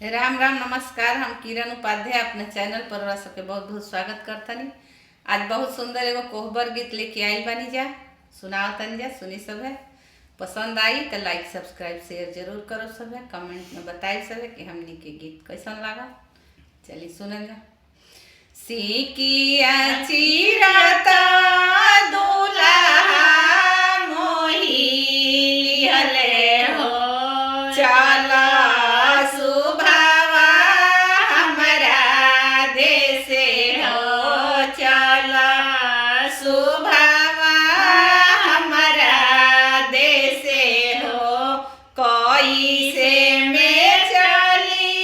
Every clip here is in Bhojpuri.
राम राम नमस्कार। हम किरण उपाध्याय अपने चैनल पर रह सबके बहुत बहुत स्वागत करतनी। आज बहुत सुंदर एगो कोहबर गीत लेके आइल बानी जा, सुनाओ तनी जा, सुनी सब है। पसंद आई तो लाइक सब्सक्राइब शेयर जरूर करो सब है, कमेंट में बताई सब है कि हमनी के गीत कैसन लगा। चलिए सुनल जा। सिकिया चिरता दुल्हा मोही लिहले हो, चला सुभावा हमरा देशे हो, चला सुभावा हमरा देशे हो। कैसे में चली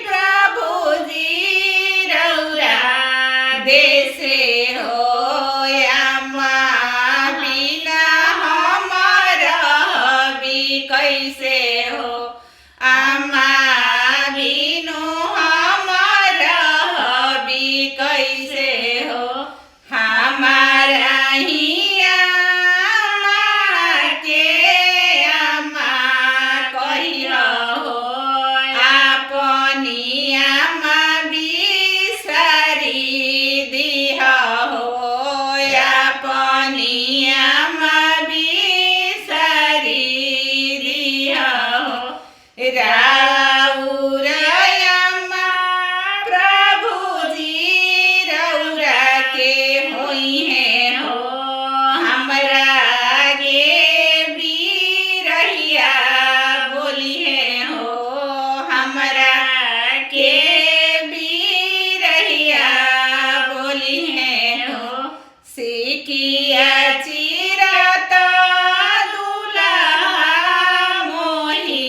प्रभु जी रौरा देशे हो, अम्मा बिना हमर भी कैसे हो, अम्मा बिनु हमर भी कैसे हो। हमारा ही अम्मा के अम्मा कहिया हो, अपनी अम्मा बिसरी दिया हो, अपनी अम्मा बिसरी दिया हो। राउर अम्मा प्रभु जी रौरा के होई है हो, हमरा के बीरहिया बोली है हो, हमरा के बीरहिया बोली है हो। सिकिया चिरता दुल्हा मोही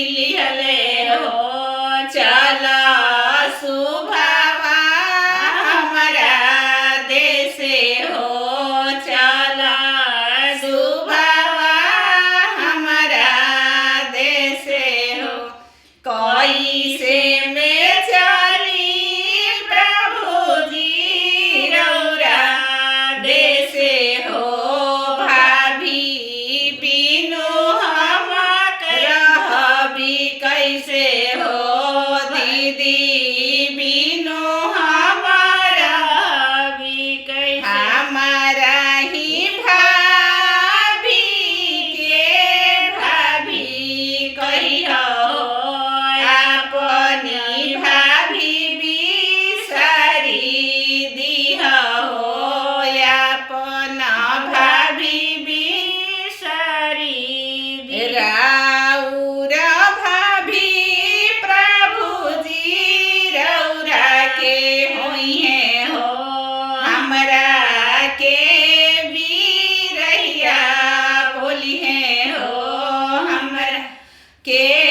लिहले हो, चला सुभावा हमरा देशे हो, चला सुभावा हमरा देशे हो। कैसे में चली प्रभु जी रौरा देशे हो, भाभी बिनु हम रहबी कैसे हो, दीदी बिनु हमारा भी कैसे। हमारा ही भाभी के भाभी कहिया हो, अपनी भाभी बिसरी दिया हो, अपना भाभी बिसरी दिया। राउर भाभी प्रभु जी रौरा के होई है हो, हमरा के बीरहिया बोली है हो, हमरा के